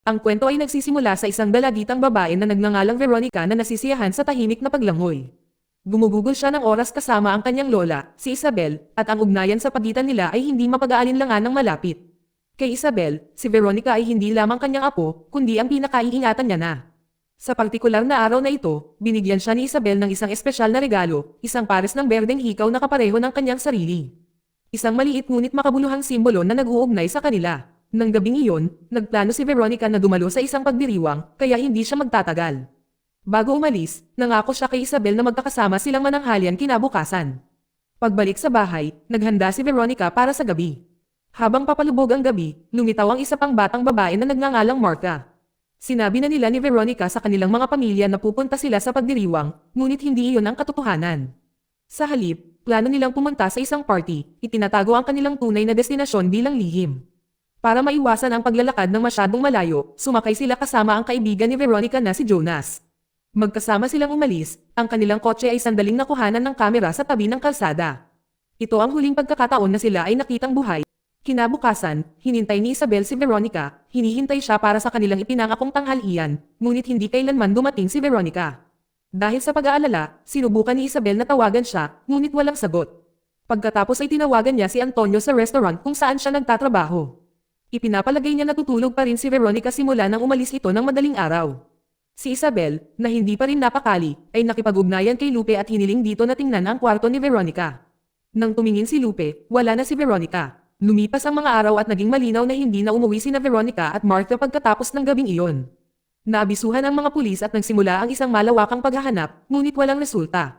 Ang kwento ay nagsisimula sa isang dalagitang babae na nagngangalang Veronica na nasisiyahan sa tahimik na paglangoy. Gumugugol siya ng oras kasama ang kanyang lola, si Isabel, at ang ugnayan sa pagitan nila ay hindi mapag-aalinlangan ng malapit. Kay Isabel, si Veronica ay hindi lamang kanyang apo, kundi ang pinakaiingatan niya na. Sa partikular na araw na ito, binigyan siya ni Isabel ng isang espesyal na regalo, isang pares ng berdeng hikaw na kapareho ng kanyang sarili. Isang maliit ngunit makabuluhang simbolo na nag-uugnay sa kanila. Nang gabing iyon, nagplano si Veronica na dumalo sa isang pagdiriwang, kaya hindi siya magtatagal. Bago umalis, nangako siya kay Isabel na magkakasama silang mananghalian kinabukasan. Pagbalik sa bahay, naghanda si Veronica para sa gabi. Habang papalubog ang gabi, lumitaw ang isa pang batang babae na nagngangalang Martha. Sinabi na nila ni Veronica sa kanilang mga pamilya na pupunta sila sa pagdiriwang, ngunit hindi iyon ang katotohanan. Sa halip, plano nilang pumunta sa isang party, itinatago ang kanilang tunay na destinasyon bilang lihim. Para maiwasan ang paglalakad ng masyadong malayo, sumakay sila kasama ang kaibigan ni Veronica na si Jonas. Magkasama silang umalis, ang kanilang kotse ay sandaling nakuhanan ng kamera sa tabi ng kalsada. Ito ang huling pagkakataon na sila ay nakitang buhay. Kinabukasan, hinintay ni Isabel si Veronica, hinihintay siya para sa kanilang ipinangakong tanghalian, ngunit hindi kailanman dumating si Veronica. Dahil sa pag-aalala, sinubukan ni Isabel na tawagan siya, ngunit walang sagot. Pagkatapos ay tinawagan niya si Antonio sa restaurant kung saan siya nagtatrabaho. Ipinapalagay niya na tutulog pa rin si Veronica simula nang umalis ito ng madaling araw. Si Isabel, na hindi pa rin napakali, ay nakipag-ugnayan kay Lupe at hiniling dito na tingnan ang kwarto ni Veronica. Nang tumingin si Lupe, wala na si Veronica. Lumipas ang mga araw at naging malinaw na hindi na umuwi sina Veronica at Martha pagkatapos ng gabing iyon. Naabisuhan ang mga pulis at nagsimula ang isang malawakang paghahanap, ngunit walang resulta.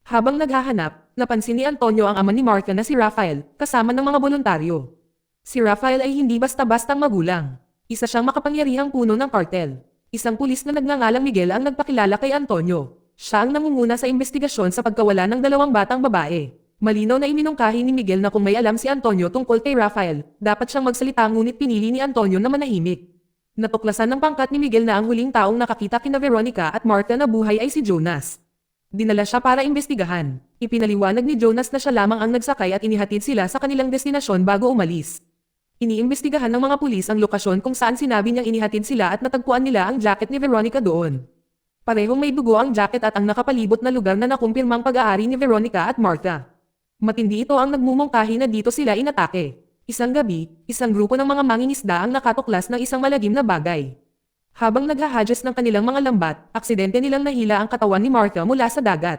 Habang naghahanap, napansin ni Antonio ang ama ni Martha na si Rafael, kasama ng mga voluntaryo. Si Rafael ay hindi basta-bastang magulang. Isa siyang makapangyarihang puno ng kartel. Isang pulis na nagngangalang Miguel ang nagpakilala kay Antonio. Siya ang nangunguna sa investigasyon sa pagkawala ng dalawang batang babae. Malinaw na iminungkahi ni Miguel na kung may alam si Antonio tungkol kay Rafael, dapat siyang magsalita ngunit pinili ni Antonio na manahimik. Natuklasan ng pangkat ni Miguel na ang huling taong nakakita kina Veronica at Martha na buhay ay si Jonas. Dinala siya para imbestigahan. Ipinaliwanag ni Jonas na siya lamang ang nagsakay at inihatid sila sa kanilang destinasyon bago umalis. Iniimbestigahan ng mga pulis ang lokasyon kung saan sinabi niyang inihatid sila at natagpuan nila ang jacket ni Veronica doon. Parehong may dugo ang jacket at ang nakapalibot na lugar na nakumpirmang pag-aari ni Veronica at Martha. Matindi ito ang nagmumungkahi na dito sila inatake. Isang gabi, isang grupo ng mga mangingisda ang nakatuklas ng isang malagim na bagay. Habang naghahadjust ng kanilang mga lambat, aksidente nilang nahila ang katawan ni Martha mula sa dagat.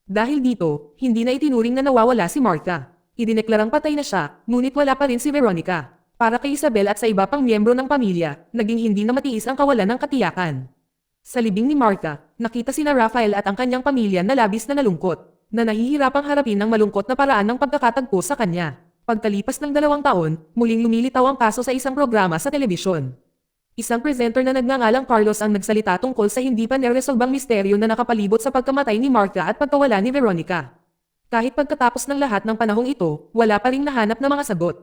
Dahil dito, hindi na itinuring na nawawala si Martha. Idineklarang patay na siya, ngunit wala pa rin si Veronica. Para kay Isabel at sa iba pang miyembro ng pamilya, naging hindi na matiis ang kawalan ng katiyakan. Sa libing ni Martha, nakita sina Rafael at ang kanyang pamilya na labis na nalungkot, na nahihirapang harapin ng malungkot na paraan ng pagkakatagpo sa kanya. Pagkalipas ng 2 taon, muling lumilitaw ang kaso sa isang programa sa telebisyon. Isang presenter na nagngangalang Carlos ang nagsalita tungkol sa hindi pa neresolbang misteryo na nakapalibot sa pagkamatay ni Martha at pagkawala ni Veronica. Kahit pagkatapos ng lahat ng panahong ito, wala pa ring nahanap na mga sagot.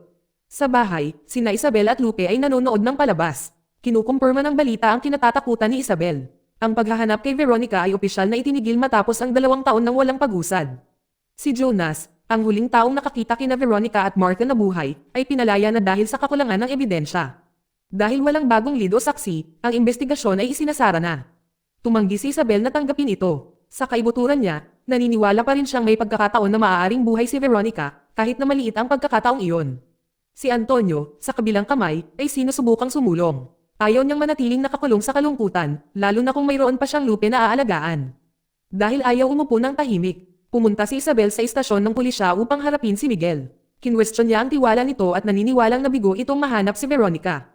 Sa bahay, sina Isabel at Lupe ay nanonood ng palabas. Kinukumpirma ng balita ang kinatatakutan ni Isabel. Ang paghahanap kay Veronica ay opisyal na itinigil matapos ang 2 taon ng walang pag-usad. Si Jonas, ang huling taong nakakita kina Veronica at Martha na buhay, ay pinalaya na dahil sa kakulangan ng ebidensya. Dahil walang bagong lead o saksi, ang investigasyon ay isinasara na. Tumanggi si Isabel na tanggapin ito. Sa kaibuturan niya, naniniwala pa rin siyang may pagkakataon na maaaring buhay si Veronica, kahit na maliit ang pagkakataong iyon. Si Antonio, sa kabilang kamay, ay sinusubukang sumulong. Ayaw niyang manatiling nakakulong sa kalungkutan, lalo na kung mayroon pa siyang Lupe na aalagaan. Dahil ayaw umupo ng tahimik, pumunta si Isabel sa istasyon ng pulisya upang harapin si Miguel. Kinwestiyon niya ang tiwala nito at naniniwalang nabigo itong mahanap si Veronica.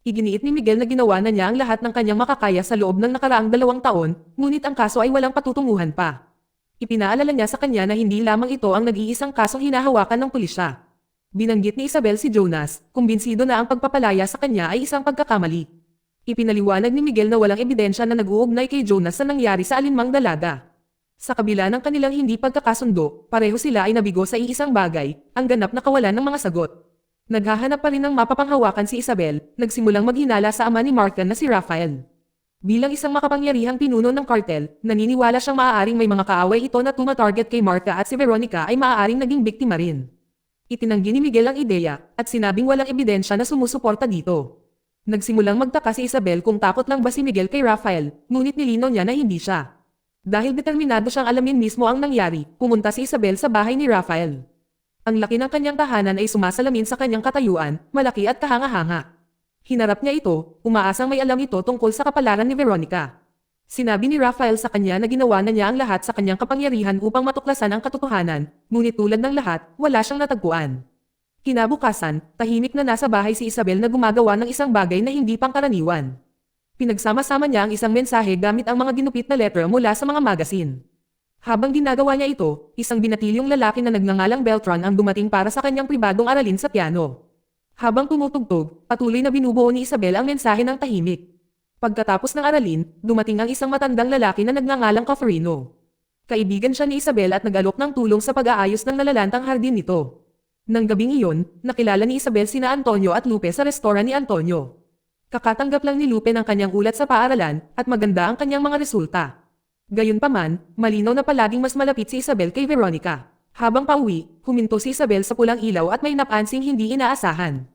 Iginiit ni Miguel na ginawa na niya ang lahat ng kanyang makakaya sa loob ng nakaraang 2 taon, ngunit ang kaso ay walang patutunguhan pa. Ipinaalala niya sa kanya na hindi lamang ito ang nag-iisang kasong hinahawakan ng pulisya. Binanggit ni Isabel si Jonas, kumbinsido na ang pagpapalaya sa kanya ay isang pagkakamali. Ipinaliwanag ni Miguel na walang ebidensya na nag-uugnay kay Jonas sa nangyari sa alinmang dalaga. Sa kabila ng kanilang hindi pagkakasundo, pareho sila ay nabigo sa iisang bagay, ang ganap na kawalan ng mga sagot. Naghahanap pa rin ng mapapanghawakan si Isabel, nagsimulang maghinala sa ama ni Martha na si Rafael. Bilang isang makapangyarihang pinuno ng kartel, naniniwala siyang maaaring may mga kaaway ito na tumatarget kay Martha at si Veronica ay maaaring naging biktima rin. Itinanggi ni Miguel ang ideya, at sinabing walang ebidensya na sumusuporta dito. Nagsimulang magtaka si Isabel kung takot lang ba si Miguel kay Rafael, ngunit nilinaw niya na hindi siya. Dahil determinado siyang alamin mismo ang nangyari, pumunta si Isabel sa bahay ni Rafael. Ang laki ng kanyang tahanan ay sumasalamin sa kanyang katayuan, malaki at kahanga-hanga. Hinarap niya ito, umaasang may alam ito tungkol sa kapalaran ni Veronica. Sinabi ni Rafael sa kanya na ginawa na niya ang lahat sa kanyang kapangyarihan upang matuklasan ang katotohanan, ngunit tulad ng lahat, wala siyang natagpuan. Kinabukasan, tahimik na nasa bahay si Isabel na gumagawa ng isang bagay na hindi pangkaraniwan. Pinagsama-sama niya ang isang mensahe gamit ang mga ginupit na letra mula sa mga magasin. Habang ginagawa niya ito, isang binatilyong lalaki na nagngangalang Beltran ang dumating para sa kanyang pribadong aralin sa piano. Habang tumutugtog, patuloy na binubuo ni Isabel ang mensahe ng tahimik. Pagkatapos ng aralin, dumating ang isang matandang lalaki na nagngangalang Cafarino. Kaibigan siya ni Isabel at nag-alok ng tulong sa pag-aayos ng nalalantang hardin nito. Nang gabing iyon, nakilala ni Isabel sina Antonio at Lupe sa restoran ni Antonio. Kakatanggap lang ni Lupe ng kanyang ulat sa paaralan at maganda ang kanyang mga resulta. Gayunpaman, malinaw na palaging mas malapit si Isabel kay Veronica. Habang pauwi, huminto si Isabel sa pulang ilaw at may napansing hindi inaasahan.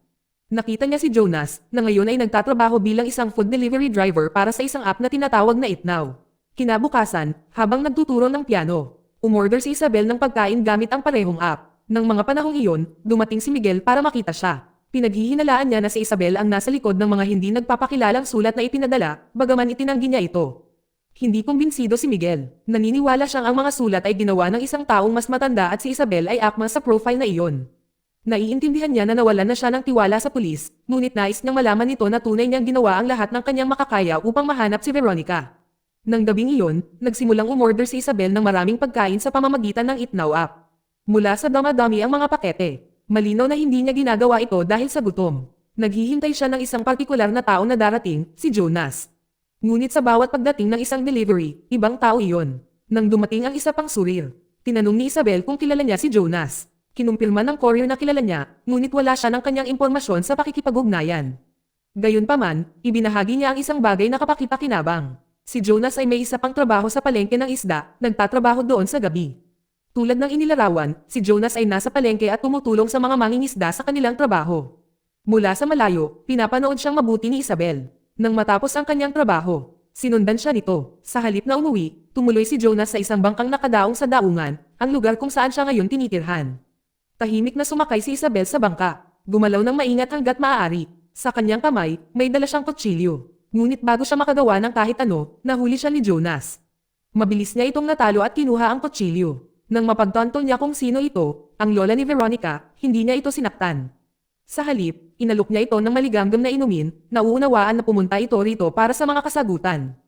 Nakita niya si Jonas, na ngayon ay nagtatrabaho bilang isang food delivery driver para sa isang app na tinatawag na Eatnow. Kinabukasan, habang nagtuturo ng piano, umorder si Isabel ng pagkain gamit ang parehong app. Nang mga panahong iyon, dumating si Miguel para makita siya. Pinaghihinalaan niya na si Isabel ang nasa likod ng mga hindi nagpapakilalang sulat na ipinadala, bagaman itinanggi niya ito. Hindi kumbinsido si Miguel. Naniniwala siyang ang mga sulat ay ginawa ng isang taong mas matanda at si Isabel ay akma sa profile na iyon. Naiintindihan niya na nawalan na siya ng tiwala sa pulis, ngunit nais niyang malaman nito na tunay niyang ginawa ang lahat ng kanyang makakaya upang mahanap si Veronica. Nang gabing iyon, nagsimulang umorder si Isabel ng maraming pagkain sa pamamagitan ng Eatnow app. Mula sa dama-dami ang mga pakete. Malinaw na hindi niya ginagawa ito dahil sa gutom. Naghihintay siya ng isang partikular na tao na darating, si Jonas. Ngunit sa bawat pagdating ng isang delivery, ibang tao iyon. Nang dumating ang isa pang surir, tinanong ni Isabel kung kilala niya si Jonas. Kinumpirma ng courier na kilala niya, ngunit wala siya ng kanyang impormasyon sa pakikipag-ugnayan. Gayunpaman, ibinahagi niya ang isang bagay na kapakipakinabang. Si Jonas ay may isa pang trabaho sa palengke ng isda, nagtatrabaho doon sa gabi. Tulad ng inilarawan, si Jonas ay nasa palengke at tumutulong sa mga mangingisda sa kanilang trabaho. Mula sa malayo, pinapanood siyang mabuti ni Isabel. Nang matapos ang kanyang trabaho, sinundan siya nito. Sa halip na umuwi, tumuloy si Jonas sa isang bangkang nakadaong sa daungan, ang lugar kung saan siya ngayon tinitirhan. Tahimik na sumakay si Isabel sa bangka. Gumalaw ng maingat hanggat maaari. Sa kanyang kamay, may dala siyang kutsilyo. Ngunit bago siya makagawa ng kahit ano, nahuli siya ni Jonas. Mabilis niya itong natalo at kinuha ang kutsilyo. Nang mapagtanto niya kung sino ito, ang lola ni Veronica, hindi niya ito sinaktan. Sa halip, inalok niya ito ng maligamgam na inumin, nauunawaan na pumunta ito rito para sa mga kasagutan.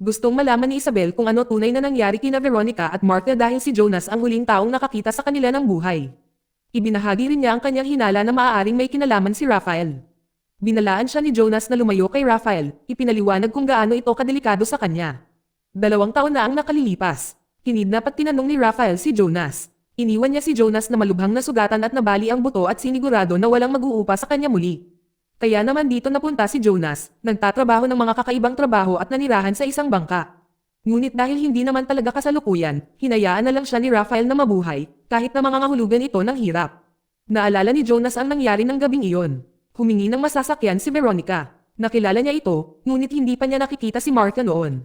Gustong malaman ni Isabel kung ano tunay na nangyari kina Veronica at Martha dahil si Jonas ang huling taong nakakita sa kanila ng buhay. Ibinahagi rin niya ang kanyang hinala na maaaring may kinalaman si Rafael. Binalaan siya ni Jonas na lumayo kay Rafael, ipinaliwanag kung gaano ito kadelikado sa kanya. 2 taon na ang nakalilipas. Kinidnap at tinanong ni Rafael si Jonas. Iniwan niya si Jonas na malubhang nasugatan at nabali ang buto at sinigurado na walang mag-uupa sa kanya muli. Kaya naman dito napunta si Jonas, nagtatrabaho ng mga kakaibang trabaho at nanirahan sa isang bangka. Ngunit dahil hindi naman talaga kasalukuyan, hinayaan na lang siya ni Rafael na mabuhay, kahit na mangangahulugan ito ng hirap. Naalala ni Jonas ang nangyari ng gabing iyon. Humingi ng masasakyan si Veronica. Nakilala niya ito, ngunit hindi pa niya nakikita si Martha noon.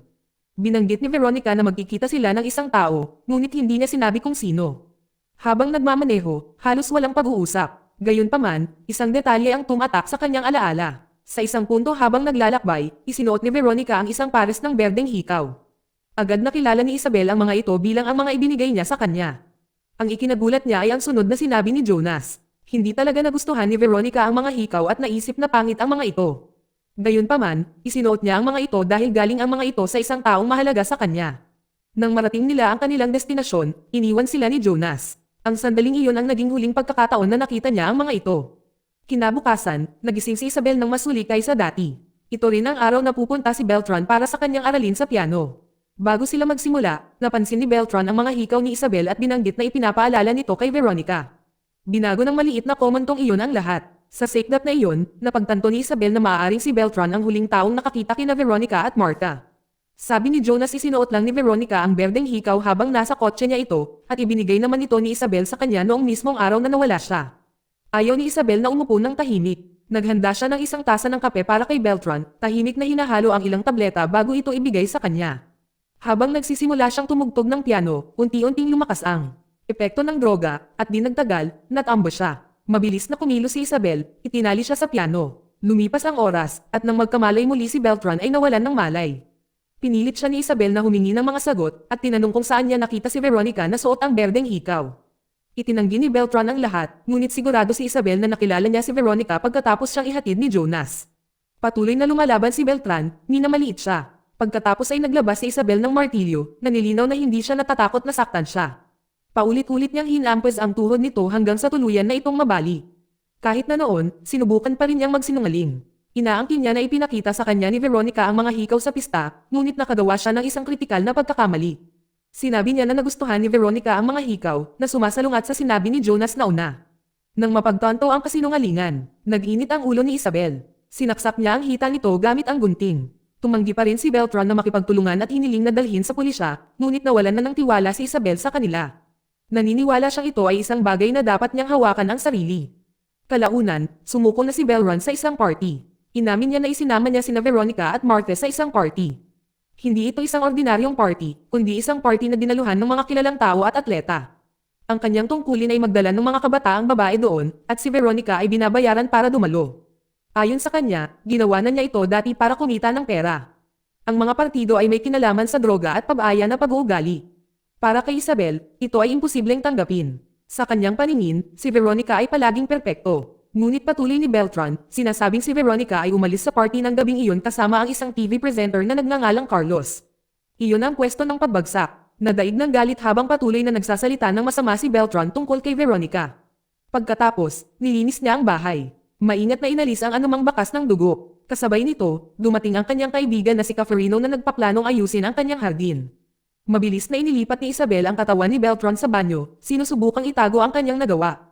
Binanggit ni Veronica na magkikita sila ng isang tao, ngunit hindi niya sinabi kung sino. Habang nagmamaneho, halos walang pag-uusap. Gayunpaman, isang detalye ang tumatak sa kanyang alaala. Sa isang punto habang naglalakbay, isinuot ni Veronica ang isang pares ng berdeng hikaw. Agad nakilala ni Isabel ang mga ito bilang ang mga ibinigay niya sa kanya. Ang ikinagulat niya ay ang sunod na sinabi ni Jonas. Hindi talaga nagustuhan ni Veronica ang mga hikaw at naisip na pangit ang mga ito. Gayunpaman, isinuot niya ang mga ito dahil galing ang mga ito sa isang taong mahalaga sa kanya. Nang marating nila ang kanilang destinasyon, iniwan sila ni Jonas. Ang sandaling iyon ang naging huling pagkakataon na nakita niya ang mga ito. Kinabukasan, nagising si Isabel ng mas huli kaysa dati. Ito rin ang araw na pupunta si Beltran para sa kanyang aralin sa piano. Bago sila magsimula, napansin ni Beltran ang mga hikaw ni Isabel at binanggit na ipinapaalala nito kay Veronica. Binago ng maliit na komantong iyon ang lahat. Sa sikdap na iyon, napagtanto ni Isabel na maaaring si Beltran ang huling taong nakakita kina Veronica at Martha. Sabi ni Jonas isinuot lang ni Veronica ang berdeng hikaw habang nasa kotse niya ito, at ibinigay naman ito ni Isabel sa kanya noong mismong araw na nawala siya. Ayaw ni Isabel na umupo ng tahimik. Naghanda siya ng isang tasa ng kape para kay Beltran, tahimik na hinahalo ang ilang tableta bago ito ibigay sa kanya. Habang nagsisimula siyang tumugtog ng piano, unti-unting lumakas ang epekto ng droga, at di nagtagal, natambo siya. Mabilis na kumilos si Isabel, itinali siya sa piano. Lumipas ang oras, at nang magkamalay muli si Beltran ay nawalan ng malay. Pinilit siya ni Isabel na humingi ng mga sagot, at tinanong kung saan niya nakita si Veronica na suot ang berdeng hikaw. Itinanggi ni Beltran ang lahat, ngunit sigurado si Isabel na nakilala niya si Veronica pagkatapos siyang ihatid ni Jonas. Patuloy na lumalaban si Beltran, minamaliit siya. Pagkatapos ay naglabas si Isabel ng martilyo, na nilinaw na hindi siya natatakot na saktan siya. Paulit-ulit niyang hinampes ang tuhod nito hanggang sa tuluyan na itong mabali. Kahit na noon, sinubukan pa rin niyang magsinungaling. Inaangkin niya na ipinakita sa kanya ni Veronica ang mga hikaw sa pista, ngunit nakagawa siya ng isang kritikal na pagkakamali. Sinabi niya na nagustuhan ni Veronica ang mga hikaw, na sumasalungat sa sinabi ni Jonas na una. Nang mapagtanto ang kasinungalingan, nag-init ang ulo ni Isabel. Sinaksak niya ang hita nito gamit ang gunting. Tumanggi pa rin si Beltran na makipagtulungan at hiniling na dalhin sa pulisya, ngunit nawalan na ng tiwala si Isabel sa kanila. Naniniwala siyang ito ay isang bagay na dapat niyang hawakan ang sarili. Kalaunan, sumuko na si Belron sa isang party. Inamin niya na isinama niya sina Veronica at Marte sa isang party. Hindi ito isang ordinaryong party, kundi isang party na dinaluhan ng mga kilalang tao at atleta. Ang kanyang tungkulin ay magdala ng mga kabataang babae doon, at si Veronica ay binabayaran para dumalo. Ayon sa kanya, ginawa na niya ito dati para kumita ng pera. Ang mga partido ay may kinalaman sa droga at pabaya na pag-uugali. Para kay Isabel, ito ay imposibleng tanggapin. Sa kanyang paningin, si Veronica ay palaging perpekto. Ngunit patuloy ni Beltran, sinasabing si Veronica ay umalis sa party ng gabing iyon kasama ang isang TV presenter na nagngangalang Carlos. Iyon ang pwesto ng pagbagsak. Nadaig ng galit habang patuloy na nagsasalita ng masama si Beltran tungkol kay Veronica. Pagkatapos, nilinis niya ang bahay. Maingat na inalis ang anumang bakas ng dugo. Kasabay nito, dumating ang kanyang kaibigan na si Caferino na nagpaplanong ayusin ang kanyang hardin. Mabilis na inilipat ni Isabel ang katawan ni Beltran sa banyo, sinusubukang itago ang kanyang nagawa.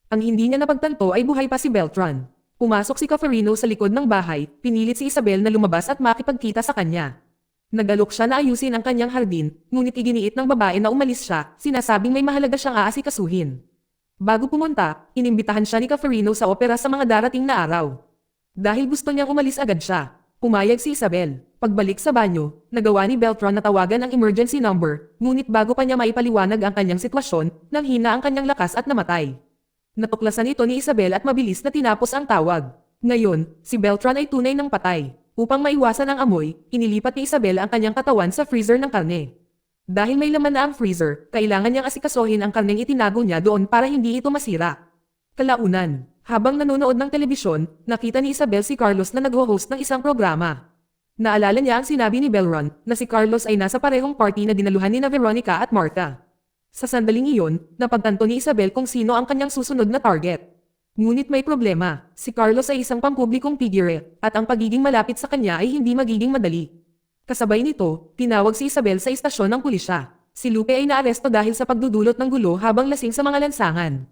Ang hindi niya napagtanto ay buhay pa si Beltran. Pumasok si Caferino sa likod ng bahay, pinilit si Isabel na lumabas at makipagkita sa kanya. Nagalok siya na ayusin ang kanyang hardin, ngunit iginiit ng babae na umalis siya, sinasabing may mahalaga siyang aasikasuhin. Bago pumunta, inimbitahan siya ni Caferino sa opera sa mga darating na araw. Dahil gusto niyang umalis agad siya, pumayag si Isabel. Pagbalik sa banyo, nagawa ni Beltran na tawagan ang emergency number, ngunit bago pa niya maipaliwanag ang kanyang sitwasyon, nanghina ang kanyang lakas at namatay. Natuklasan ito ni Isabel at mabilis na tinapos ang tawag. Ngayon, si Beltran ay tunay ng patay. Upang maiwasan ang amoy, inilipat ni Isabel ang kanyang katawan sa freezer ng karne. Dahil may laman na ang freezer, kailangan niyang asikasuhin ang karneng itinago niya doon para hindi ito masira. Kalaunan, habang nanonood ng telebisyon, nakita ni Isabel si Carlos na nag-host ng isang programa. Naalala niya ang sinabi ni Belron, na si Carlos ay nasa parehong party na dinaluhan ni Veronica at Marta. Sa sandaling iyon, napagtanto ni Isabel kung sino ang kanyang susunod na target. Ngunit may problema, si Carlos ay isang pampublikong figure, at ang pagiging malapit sa kanya ay hindi magiging madali. Kasabay nito, tinawag si Isabel sa istasyon ng pulisya. Si Lupe ay naaresto dahil sa pagdudulot ng gulo habang lasing sa mga lansangan.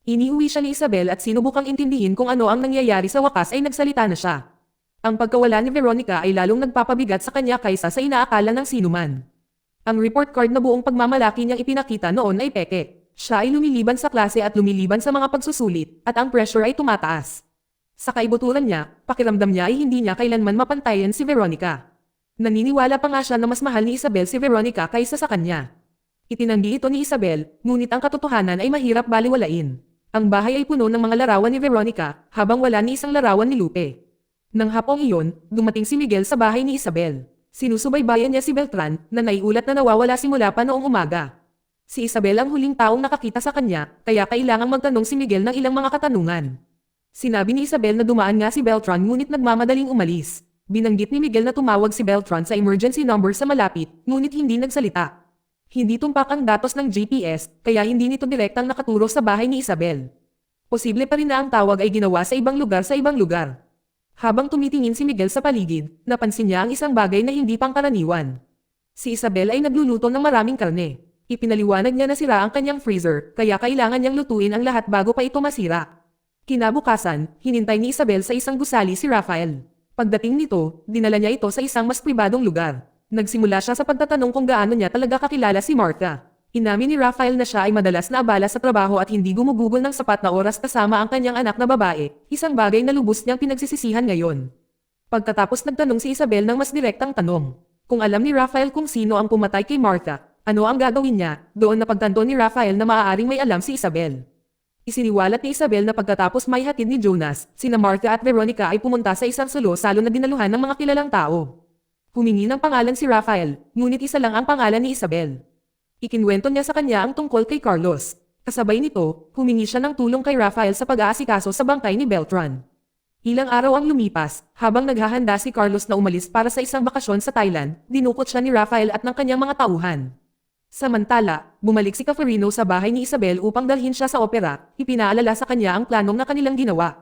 Iniuwi siya ni Isabel at sinubukang intindihin kung ano ang nangyayari. Sa wakas ay nagsalita na siya. Ang pagkawala ni Veronica ay lalong nagpapabigat sa kanya kaysa sa inaakala ng sinuman. Ang report card na buong pagmamalaki niyang ipinakita noon ay peke. Siya ay lumiliban sa klase at lumiliban sa mga pagsusulit, at ang pressure ay tumataas. Sa kaibuturan niya, pakiramdam niya ay hindi niya kailanman mapantayan si Veronica. Naniniwala pa nga siya na mas mahal ni Isabel si Veronica kaysa sa kanya. Itinanggi ito ni Isabel, ngunit ang katotohanan ay mahirap baliwalain. Ang bahay ay puno ng mga larawan ni Veronica, habang wala ni isang larawan ni Lupe. Nang hapong iyon, dumating si Miguel sa bahay ni Isabel. Sinusubaybayan niya si Beltran, na naiulat na nawawala simula pa noong umaga. Si Isabel ang huling taong nakakita sa kanya, kaya kailangang magtanong si Miguel ng ilang mga katanungan. Sinabi ni Isabel na dumaan nga si Beltran ngunit nagmamadaling umalis. Binanggit ni Miguel na tumawag si Beltran sa emergency number sa malapit, ngunit hindi nagsalita. Hindi tumpak ang datos ng GPS, kaya hindi nito direktang nakaturo sa bahay ni Isabel. Posible pa rin na ang tawag ay ginawa sa ibang lugar. Habang tumitingin si Miguel sa paligid, napansin niya ang isang bagay na hindi pangkaraniwan. Si Isabel ay nagluluto ng maraming karne. Ipinaliwanag niya na sira ang kanyang freezer, kaya kailangan niyang lutuin ang lahat bago pa ito masira. Kinabukasan, hinintay ni Isabel sa isang gusali si Rafael. Pagdating nito, dinala niya ito sa isang mas pribadong lugar. Nagsimula siya sa pagtatanong kung gaano niya talaga kakilala si Marta. Inamin ni Rafael na siya ay madalas na abala sa trabaho at hindi gumugugol ng sapat na oras kasama ang kanyang anak na babae, isang bagay na lubos niyang pinagsisisihan ngayon. Pagkatapos nagtanong si Isabel ng mas direktang tanong. Kung alam ni Rafael kung sino ang pumatay kay Martha, ano ang gagawin niya, doon napagtanto ni Rafael na maaaring may alam si Isabel. Isiniwalat ni Isabel na pagkatapos may hatid ni Jonas, sina Martha at Veronica ay pumunta sa isang salo-salo na dinaluhan ng mga kilalang tao. Humingi ng pangalan si Rafael, ngunit isa lang ang pangalan ni Isabel. Ikinwento niya sa kanya ang tungkol kay Carlos. Kasabay nito, humingi siya ng tulong kay Rafael sa pag-aasikaso sa bangkay ni Beltran. Ilang araw ang lumipas, habang naghahanda si Carlos na umalis para sa isang bakasyon sa Thailand, dinukot siya ni Rafael at ng kanyang mga tauhan. Samantala, bumalik si Caferino sa bahay ni Isabel upang dalhin siya sa opera, ipinaalala sa kanya ang planong na kanilang ginawa.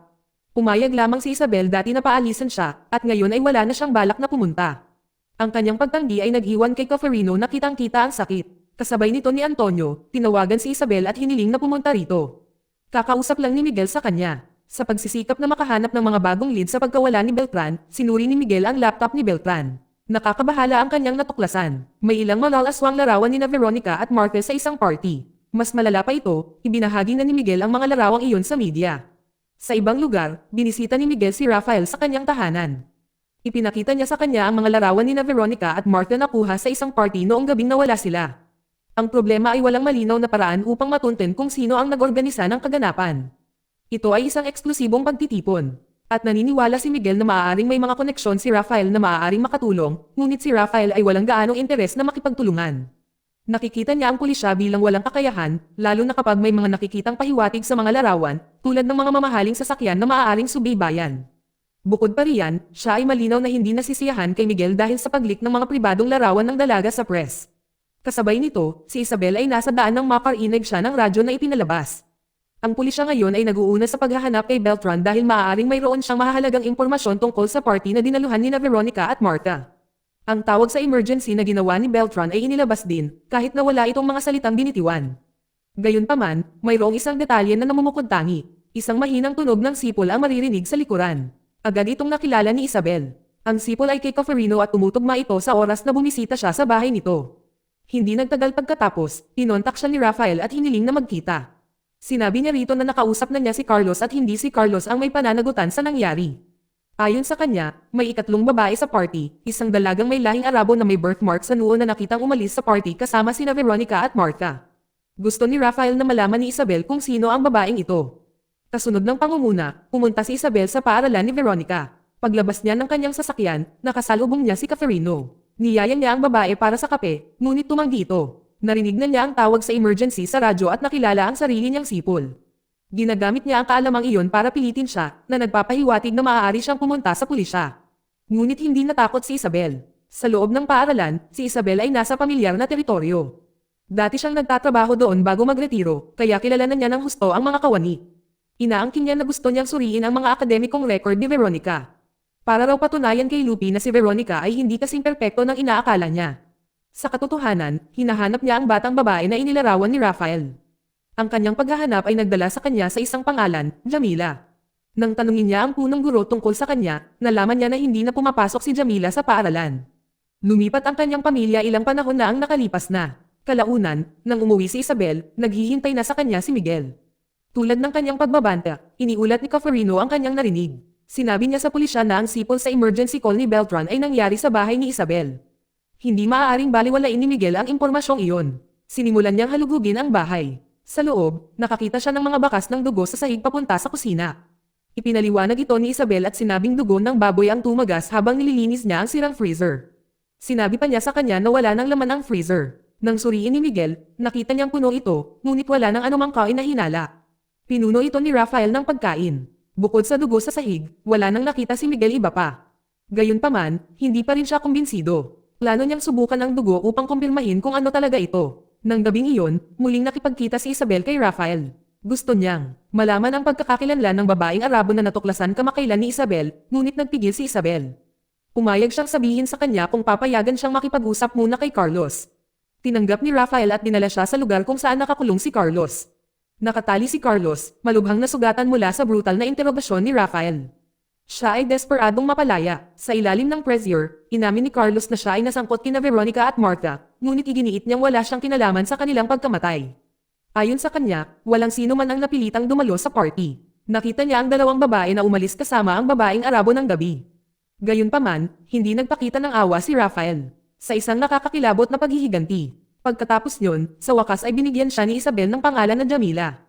Pumayag lamang si Isabel dati na paalisan siya, at ngayon ay wala na siyang balak na pumunta. Ang kanyang pagtanggi ay nag-iwan kay Caferino na kitang-kita ang sakit. Kasabay nito ni Antonio, tinawagan si Isabel at hiniling na pumunta rito. Kakausap lang ni Miguel sa kanya. Sa pagsisikap na makahanap ng mga bagong lead sa pagkawala ni Beltran, sinuri ni Miguel ang laptop ni Beltran. Nakakabahala ang kanyang natuklasan. May ilang malalaswang larawan ni Veronica at Markel sa isang party. Mas malala pa ito, ibinahagi na ni Miguel ang mga larawang iyon sa media. Sa ibang lugar, binisita ni Miguel si Rafael sa kanyang tahanan. Ipinakita niya sa kanya ang mga larawan ni Veronica at Markel na kuha sa isang party noong gabing nawala sila. Ang problema ay walang malinaw na paraan upang matunten kung sino ang nag-organisa ng kaganapan. Ito ay isang eksklusibong pagtitipon. At naniniwala si Miguel na maaaring may mga koneksyon si Rafael na maaaring makatulong, ngunit si Rafael ay walang gaanong interes na makipagtulungan. Nakikita niya ang pulisya bilang walang kakayahan, lalo na kapag may mga nakikitang pahiwatig sa mga larawan, tulad ng mga mamahaling sasakyan na maaaring subaybayan. Bukod pa riyan, siya ay malinaw na hindi nasisiyahan kay Miguel dahil sa pag-leak ng mga pribadong larawan ng dalaga sa press. Kasabay nito, si Isabel ay nasa daan ng makarinig siya ng radyo na ipinalabas. Ang pulisya ngayon ay nag-uuna sa paghahanap kay Beltran dahil maaaring mayroon siyang mahalagang impormasyon tungkol sa party na dinaluhan ni Veronica at Martha. Ang tawag sa emergency na ginawa ni Beltran ay inilabas din, kahit na wala itong mga salitang binitiwan. Gayunpaman, mayroong isang detalye na namumukod-tangi. Isang mahinang tunog ng sipol ang maririnig sa likuran. Agad itong nakilala ni Isabel. Ang sipol ay kay Caferino at tumutugma ito sa oras na bumisita siya sa bahay nito. Hindi nagtagal pagkatapos, pinontak siya ni Rafael at hiniling na magkita. Sinabi niya rito na nakausap na niya si Carlos at hindi si Carlos ang may pananagutan sa nangyari. Ayon sa kanya, may ikatlong babae sa party, isang dalagang may lahing Arabo na may birthmark sa noo na nakitang umalis sa party kasama sina Veronica at Martha. Gusto ni Rafael na malaman ni Isabel kung sino ang babaeng ito. Kasunod ng pangunguna, pumunta si Isabel sa paaralan ni Veronica. Paglabas niya ng kanyang sasakyan, nakasalubong niya si Caferino. Niyaya niya ang babae para sa kape, ngunit tumanggi ito. Narinig na niya ang tawag sa emergency sa radyo at nakilala ang sarili niyang sipol. Ginagamit niya ang kaalamang iyon para pilitin siya, na nagpapahiwatig na maaari siyang pumunta sa pulisya. Ngunit hindi natakot si Isabel. Sa loob ng paaralan, si Isabel ay nasa pamilyar na teritoryo. Dati siyang nagtatrabaho doon bago magretiro, kaya kilala na niya ng husto ang mga kawani. Inaangkin niya na gusto niyang suriin ang mga akademikong record ni Veronica. Para raw patunayan kay Lupi na si Veronica ay hindi kasing perpekto ng inaakala niya. Sa katotohanan, hinahanap niya ang batang babae na inilarawan ni Rafael. Ang kanyang paghahanap ay nagdala sa kanya sa isang pangalan, Jamila. Nang tanungin niya ang punong guro tungkol sa kanya, nalaman niya na hindi na pumapasok si Jamila sa paaralan. Lumipat ang kanyang pamilya ilang panahon na ang nakalipas na. Kalaunan, nang umuwi si Isabel, naghihintay na sa kanya si Miguel. Tulad ng kanyang pagbabanta, iniulat ni Caferino ang kanyang narinig. Sinabi niya sa pulisya na ang sipol sa emergency call ni Beltran ay nangyari sa bahay ni Isabel. Hindi maaaring baliwalain ni Miguel ang impormasyong iyon. Sinimulan niyang halugugin ang bahay. Sa loob, nakakita siya ng mga bakas ng dugo sa sahig papunta sa kusina. Ipinaliwanag ito ni Isabel at sinabing dugo ng baboy ang tumagas habang nililinis niya ang sirang freezer. Sinabi pa niya sa kanya na wala nang laman ang freezer. Nang suriin ni Miguel, nakita niyang puno ito, ngunit wala nang anumang kain na hinala. Pinuno ito ni Rafael ng pagkain. Bukod sa dugo sa sahig, wala nang nakita si Miguel iba pa. Gayunpaman, hindi pa rin siya kumbinsido. Plano niyang subukan ang dugo upang kumpirmahin kung ano talaga ito. Nang gabing iyon, muling nakipagkita si Isabel kay Rafael. Gusto niyang malaman ang pagkakakilanlan ng babaeng Arabo na natuklasan kamakailan ni Isabel, ngunit nagpigil si Isabel. Pumayag siyang sabihin sa kanya kung papayagan siyang makipag-usap muna kay Carlos. Tinanggap ni Rafael at dinala siya sa lugar kung saan nakakulong si Carlos. Nakatali si Carlos, malubhang nasugatan mula sa brutal na interogasyon ni Rafael. Siya ay desperadong mapalaya. Sa ilalim ng pressure, inamin ni Carlos na siya ay nasangkot kina Veronica at Martha, ngunit iginiit niyang wala siyang kinalaman sa kanilang pagkamatay. Ayon sa kanya, walang sino man ang napilitang dumalo sa party. Nakita niya ang dalawang babae na umalis kasama ang babaeng Arabo ng gabi. Gayunpaman, hindi nagpakita ng awa si Rafael. Sa isang nakakakilabot na paghihiganti. Pagkatapos yun, sa wakas ay binigyan siya ni Isabel ng pangalan na Jamila.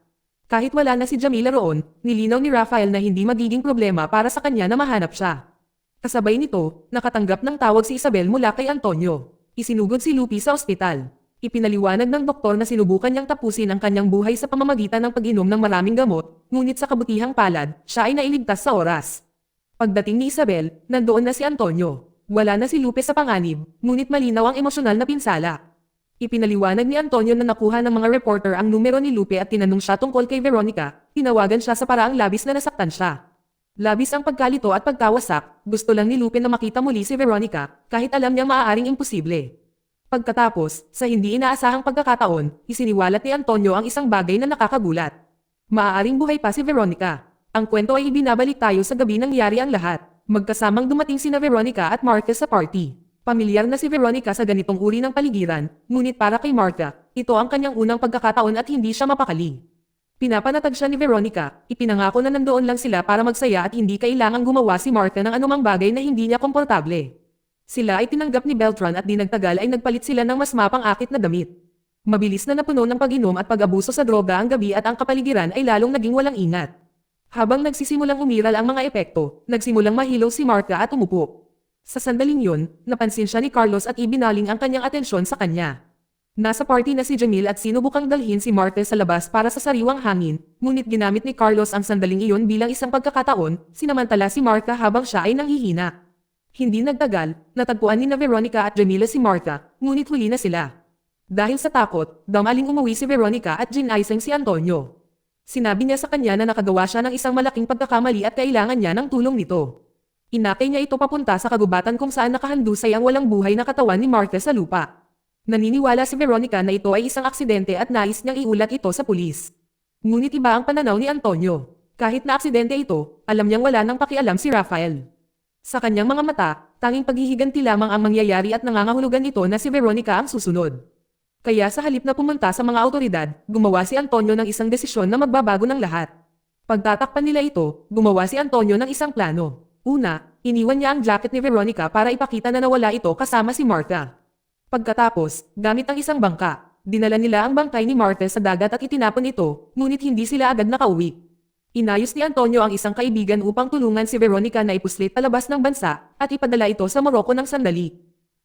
Kahit wala na si Jamila roon, nilinaw ni Rafael na hindi magiging problema para sa kanya na mahanap siya. Kasabay nito, nakatanggap ng tawag si Isabel mula kay Antonio. Isinugod si Lupi sa ospital. Ipinaliwanag ng doktor na sinubukan niyang tapusin ang kanyang buhay sa pamamagitan ng pag-inom ng maraming gamot, ngunit sa kabutihang palad, siya ay nailigtas sa oras. Pagdating ni Isabel, nandoon na si Antonio. Wala na si Lupe sa panganib, ngunit malinaw ang emosyonal na pinsala. Ipinaliwanag ni Antonio na nakuha ng mga reporter ang numero ni Lupe at tinanong siya tungkol kay Veronica, tinawagan siya sa paraang labis na nasaktan siya. Labis ang pagkalito at pagkawasak, gusto lang ni Lupe na makita muli si Veronica, kahit alam niya maaaring imposible. Pagkatapos, sa hindi inaasahang pagkakataon, isiniwalat ni Antonio ang isang bagay na nakakagulat. Maaaring buhay pa si Veronica. Ang kwento ay ibinabalik tayo sa gabi nangyari ang lahat. Magkasamang dumating sina Veronica at Marcus sa party. Pamilyar na si Veronica sa ganitong uri ng paligiran, ngunit para kay Martha, ito ang kanyang unang pagkakataon at hindi siya mapakali. Pinapanatag siya ni Veronica, ipinangako na nandoon lang sila para magsaya at hindi kailangang gumawa si Martha ng anumang bagay na hindi niya komportable. Sila ay tinanggap ni Beltran at di nagtagal ay nagpalit sila ng mas mapang-akit na damit. Mabilis na napuno ng pag-inom at pag-abuso sa droga ang gabi at ang kapaligiran ay lalong naging walang ingat. Habang nagsisimulang umiral ang mga epekto, nagsimulang mahilaw si Martha at umupo. Sa sandaling yun, napansin siya ni Carlos at ibinaling ang kanyang atensyon sa kanya. Nasa party na si Jamil at sinubukang dalhin si Martha sa labas para sa sariwang hangin, ngunit ginamit ni Carlos ang sandaling iyon bilang isang pagkakataon, sinamantala si Martha habang siya ay nanghihina. Hindi nagtagal, natagpuan ni na Veronica at Jamila si Martha, ngunit huli na sila. Dahil sa takot, damaling umuwi si Veronica at ginaisang si Antonio. Sinabi niya sa kanya na nakagawa siya ng isang malaking pagkakamali at kailangan niya ng tulong nito. Inakay niya ito papunta sa kagubatan kung saan nakahandusay ang walang buhay na katawan ni Martha sa lupa. Naniniwala si Veronica na ito ay isang aksidente at nais niyang iulat ito sa pulis. Ngunit iba ang pananaw ni Antonio. Kahit na aksidente ito, alam niyang wala nang pakialam si Rafael. Sa kanyang mga mata, tanging paghihiganti lamang ang mangyayari at nangangahulugan ito na si Veronica ang susunod. Kaya sa halip na pumunta sa mga awtoridad, gumawa si Antonio ng isang desisyon na magbabago ng lahat. Pagtatakpan nila ito, gumawa si Antonio ng isang plano. Una, iniwan niya ang jacket ni Veronica para ipakita na nawala ito kasama si Martha. Pagkatapos, gamit ang isang bangka, dinala nila ang bangkay ni Martha sa dagat at itinapon ito, ngunit hindi sila agad nakauwi. Inayos ni Antonio ang isang kaibigan upang tulungan si Veronica na ipuslit palabas ng bansa at ipadala ito sa Morocco ng sandali.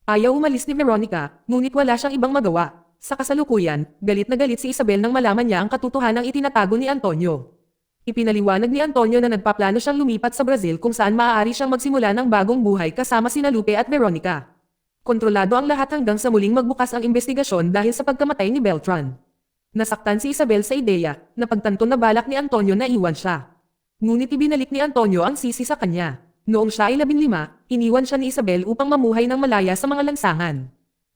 Ayaw umalis ni Veronica, ngunit wala siyang ibang magawa. Sa kasalukuyan, galit na galit si Isabel nang malaman niya ang katotohanang itinatago ni Antonio. Ipinaliwanag ni Antonio na nagpaplano siyang lumipat sa Brazil kung saan maaari siyang magsimula ng bagong buhay kasama sina Lupe at Veronica. Kontrolado ang lahat hanggang sa muling magbukas ang investigasyon dahil sa pagkamatay ni Beltran. Nasaktan si Isabel sa ideya na pagtanto na balak ni Antonio na iwan siya. Ngunit ibinalik ni Antonio ang sisi sa kanya. Noong siya ay 15, iniwan siya ni Isabel upang mamuhay ng malaya sa mga lansangan.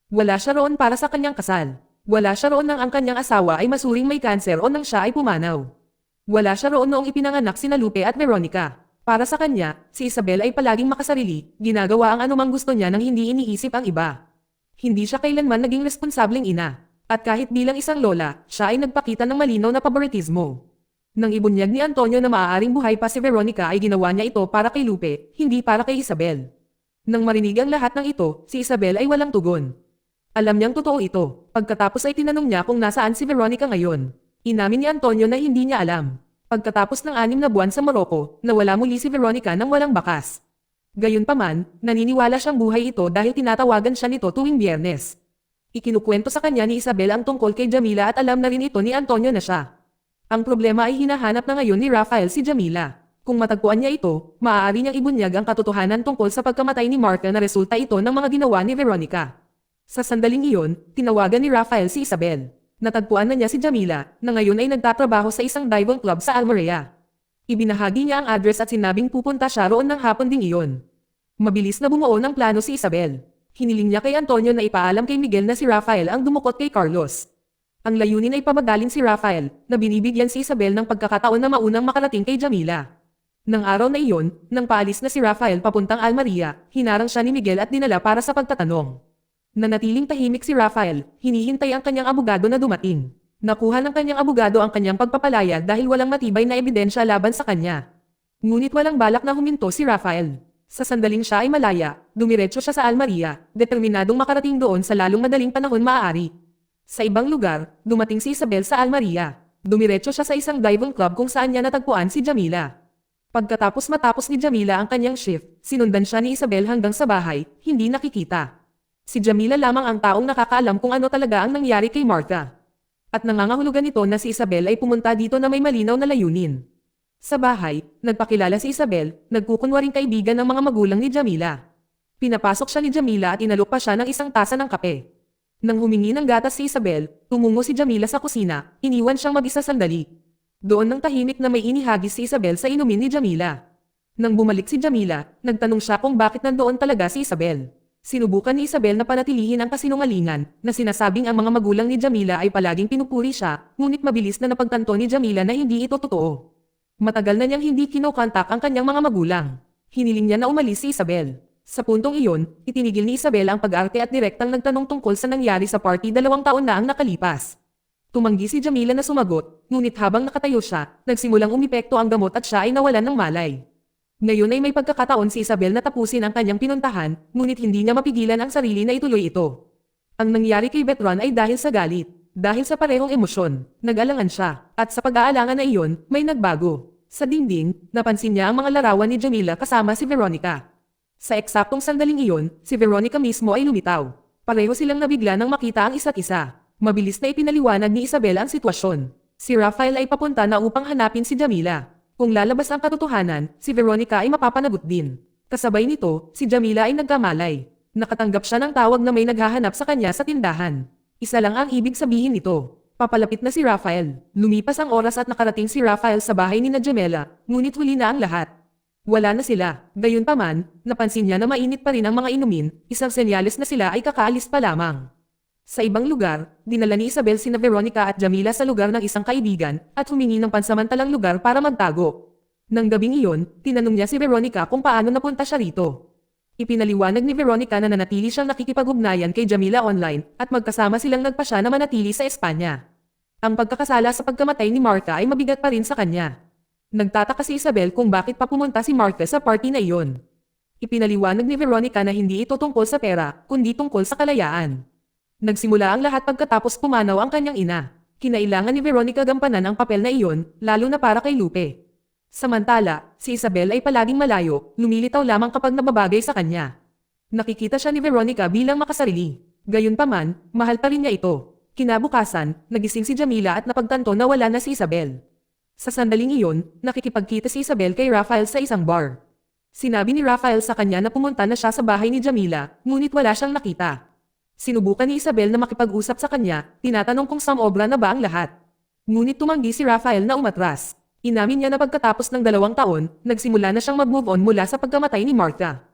Wala siya roon para sa kanyang kasal. Wala siya roon nang ang kanyang asawa ay masuring may kanser o nang siya ay pumanaw. Wala siya roon noong ipinanganak sina Lupe at Veronica. Para sa kanya, si Isabel ay palaging makasarili, ginagawa ang anumang gusto niya nang hindi iniisip ang iba. Hindi siya kailanman naging responsableng ina. At kahit bilang isang lola, siya ay nagpakita ng malinaw na paboritismo. Nang ibunyag ni Antonio na maaaring buhay pa si Veronica ay ginawa niya ito para kay Lupe, hindi para kay Isabel. Nang marinig ang lahat ng ito, si Isabel ay walang tugon. Alam niyang totoo ito. Pagkatapos ay tinanong niya kung nasaan si Veronica ngayon. Inamin ni Antonio na hindi niya alam. Pagkatapos ng 6 na buwan sa Morocco, nawala muli si Veronica nang walang bakas. Gayunpaman, naniniwala siyang buhay ito dahil tinatawagan siya nito tuwing Biyernes. Ikinukwento sa kanya ni Isabel ang tungkol kay Jamila at alam na rin ito ni Antonio na siya. Ang problema ay hinahanap na ngayon ni Rafael si Jamila. Kung matagpuan niya ito, maaari niyang ibunyag ang katotohanan tungkol sa pagkamatay ni Martha na resulta ito ng mga ginawa ni Veronica. Sa sandaling iyon, tinawagan ni Rafael si Isabel. Natagpuan na niya si Jamila, na ngayon ay nagtatrabaho sa isang diving club sa Almeria. Ibinahagi niya ang address at sinabing pupunta siya roon ng hapon ding iyon. Mabilis na bumuo ng plano si Isabel. Hiniling niya kay Antonio na ipaalam kay Miguel na si Rafael ang dumukot kay Carlos. Ang layunin ay pamagalin si Rafael, na binibigyan si Isabel ng pagkakataon na maunang makarating kay Jamila. Nang araw na iyon, nang paalis na si Rafael papuntang Almeria, hinarang siya ni Miguel at dinala para sa pagtatanong. Nanatiling tahimik si Rafael, hinihintay ang kanyang abogado na dumating. Nakuha ng kanyang abogado ang kanyang pagpapalaya dahil walang matibay na ebidensya laban sa kanya. Ngunit walang balak na huminto si Rafael. Sa sandaling siya ay malaya, dumiretso siya sa Almeria, determinadong makarating doon sa lalong madaling panahon maaari. Sa ibang lugar, dumating si Isabel sa Almeria. Dumiretso siya sa isang diving club kung saan niya natagpuan si Jamila. Matapos ni Jamila ang kanyang shift, sinundan siya ni Isabel hanggang sa bahay, hindi nakikita. Si Jamila lamang ang taong nakakaalam kung ano talaga ang nangyari kay Martha. At nangangahulugan nito na si Isabel ay pumunta dito na may malinaw na layunin. Sa bahay, nagpakilala si Isabel, nagkukunwaring kaibigan ng mga magulang ni Jamila. Pinapasok siya ni Jamila at inalok pa siya ng isang tasa ng kape. Nang humingi ng gatas si Isabel, tumungo si Jamila sa kusina, iniwan siyang mag-isa sandali. Doon nang tahimik na may inihagis si Isabel sa inumin ni Jamila. Nang bumalik si Jamila, nagtanong siya kung bakit nandoon talaga si Isabel. Sinubukan ni Isabel na panatilihin ang kasinungalingan, na sinasabing ang mga magulang ni Jamila ay palaging pinupuri siya, ngunit mabilis na napagtanto ni Jamila na hindi ito totoo. Matagal na niyang hindi kinokontak ang kanyang mga magulang. Hiniling niya na umalis si Isabel. Sa puntong iyon, itinigil ni Isabel ang pag-arte at direktang nagtanong tungkol sa nangyari sa party 2 taon na ang nakalipas. Tumanggi si Jamila na sumagot, ngunit habang nakatayo siya, nagsimulang umepekto ang gamot at siya ay nawalan ng malay. Ngayon ay may pagkakataon si Isabel na tapusin ang kanyang pinuntahan, ngunit hindi niya mapigilan ang sarili na ituloy ito. Ang nangyari kay Bertrand ay dahil sa galit, dahil sa parehong emosyon, nag-alangan siya, at sa pag-aalangan na iyon, may nagbago. Sa dingding, napansin niya ang mga larawan ni Jamila kasama si Veronica. Sa eksaktong sandaling iyon, si Veronica mismo ay lumitaw. Pareho silang nabigla nang makita ang isa't isa. Mabilis na ipinaliwanag ni Isabel ang sitwasyon. Si Rafael ay papunta na upang hanapin si Jamila. Kung lalabas ang katotohanan, si Veronica ay mapapanagot din. Kasabay nito, si Jamila ay nagkamalay. Nakatanggap siya ng tawag na may naghahanap sa kanya sa tindahan. Isa lang ang ibig sabihin nito. Papalapit na si Rafael. Lumipas ang oras at nakarating si Rafael sa bahay ni Jamila, ngunit huli na ang lahat. Wala na sila. Gayunpaman, napansin niya na mainit pa rin ang mga inumin, isang senyales na sila ay kakaalis pa lamang. Sa ibang lugar, dinala ni Isabel sina Veronica at Jamila sa lugar ng isang kaibigan at humingi ng pansamantalang lugar para magtago. Nang gabing iyon, tinanong niya si Veronica kung paano napunta siya rito. Ipinaliwanag ni Veronica na nanatili siyang nakikipag-ugnayan kay Jamila online at magkasama silang nagpasya na manatili sa Espanya. Ang pagkakasala sa pagkamatay ni Martha ay mabigat pa rin sa kanya. Nagtataka si Isabel kung bakit pa pumunta si Martha sa party na iyon. Ipinaliwanag ni Veronica na hindi ito tungkol sa pera, kundi tungkol sa kalayaan. Nagsimula ang lahat pagkatapos pumanaw ang kanyang ina. Kinailangan ni Veronica gampanan ang papel na iyon, lalo na para kay Lupe. Samantala, si Isabel ay palaging malayo, lumilitaw lamang kapag nababagay sa kanya. Nakikita siya ni Veronica bilang makasarili. Gayunpaman, mahal pa rin niya ito. Kinabukasan, nagising si Jamila at napagtanto na wala na si Isabel. Sa sandaling iyon, nakikipagkita si Isabel kay Rafael sa isang bar. Sinabi ni Rafael sa kanya na pumunta na siya sa bahay ni Jamila, ngunit wala siyang nakita. Sinubukan ni Isabel na makipag-usap sa kanya, tinatanong kung samobra na ba ang lahat. Ngunit tumanggi si Rafael na umatras. Inamin niya na pagkatapos ng 2 taon, nagsimula na siyang mag-move on mula sa pagkamatay ni Martha.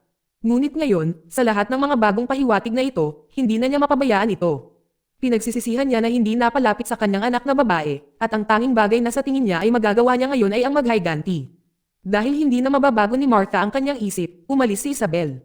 Ngunit ngayon, sa lahat ng mga bagong pahiwatig na ito, hindi na niya mapabayaan ito. Pinagsisisihan niya na hindi napalapit sa kanyang anak na babae, at ang tanging bagay na sa tingin niya ay magagawa niya ngayon ay ang maghiganti. Dahil hindi na mababago ni Martha ang kanyang isip, umalis si Isabel.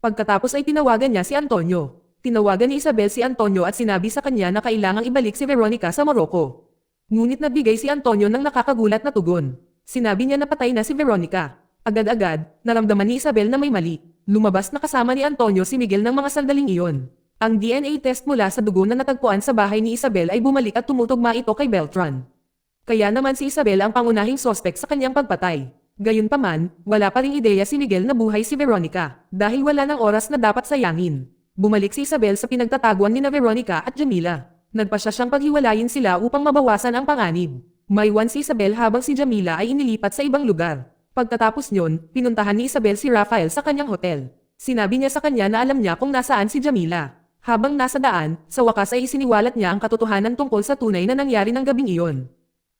Pagkatapos ay tinawagan niya si Antonio. Tinawagan ni Isabel si Antonio at sinabi sa kanya na kailangang ibalik si Veronica sa Morocco. Ngunit nagbigay si Antonio ng nakakagulat na tugon. Sinabi niya na patay na si Veronica. Agad-agad, naramdaman ni Isabel na may mali. Lumabas na kasama ni Antonio si Miguel ng mga sandaling iyon. Ang DNA test mula sa dugo na natagpuan sa bahay ni Isabel ay bumalik at tumutugma ito kay Beltran. Kaya naman si Isabel ang pangunahing sospek sa kanyang pagpatay. Gayunpaman, wala pa ring ideya si Miguel na buhay si Veronica, dahil wala ng oras na dapat sayangin. Bumalik si Isabel sa pinagtataguan ni Veronica at Jamila. Nagpasya siyang paghiwalayin sila upang mabawasan ang panganib. Maiwan si Isabel habang si Jamila ay inilipat sa ibang lugar. Pagkatapos nyon, pinuntahan ni Isabel si Rafael sa kanyang hotel. Sinabi niya sa kanya na alam niya kung nasaan si Jamila. Habang nasa daan, sa wakas ay isiniwalat niya ang katotohanan tungkol sa tunay na nangyari ng gabing iyon.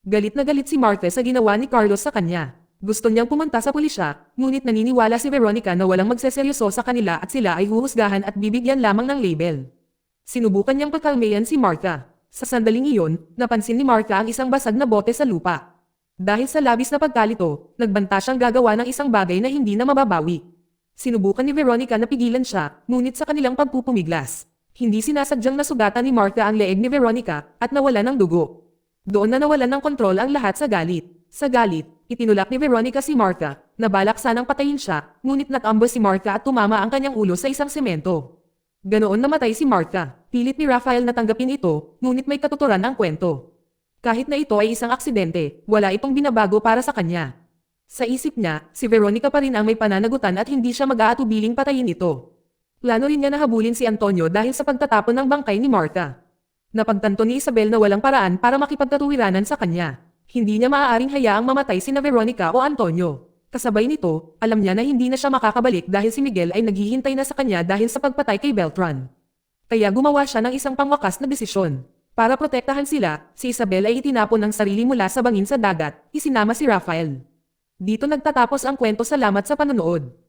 Galit na galit si Martha sa ginawa ni Carlos sa kanya. Gusto niyang pumunta sa pulisya, ngunit naniniwala si Veronica na walang magseseryoso sa kanila at sila ay huhusgahan at bibigyan lamang ng label. Sinubukan niyang pagkalmayan si Martha. Sa sandaling iyon, napansin ni Martha ang isang basag na bote sa lupa. Dahil sa labis na pagkalito, nagbanta siyang gagawa ng isang bagay na hindi na mababawi. Sinubukan ni Veronica na pigilan siya, ngunit sa kanilang pagpupumiglas, hindi sinasadyang nasugatan ni Martha ang leeg ni Veronica at nawala ng dugo. Doon na nawalan ng kontrol ang lahat sa galit. Sa galit, itinulak ni Veronica si Martha, na balak sanang patayin siya, ngunit natambo si Martha at tumama ang kanyang ulo sa isang semento. Ganoon namatay si Martha. Pilit ni Raphael na tanggapin ito, ngunit may katuturan ang kwento. Kahit na ito ay isang aksidente, wala itong binabago para sa kanya. Sa isip niya, si Veronica pa rin ang may pananagutan at hindi siya mag-aatubiling patayin ito. Plano rin niya na habulin si Antonio dahil sa pagtatapon ng bangkay ni Martha. Napagtanto ni Isabel na walang paraan para makipagkatuwiranan sa kanya. Hindi niya maaaring hayaang mamatay sina Veronica o Antonio. Kasabay nito, alam niya na hindi na siya makakabalik dahil si Miguel ay naghihintay na sa kanya dahil sa pagpatay kay Beltran. Kaya gumawa siya ng isang pangwakas na desisyon. Para protektahan sila, si Isabel ay itinapon ng sarili mula sa bangin sa dagat, isinama si Raphael. Dito nagtatapos ang kwento. Salamat sa panonood.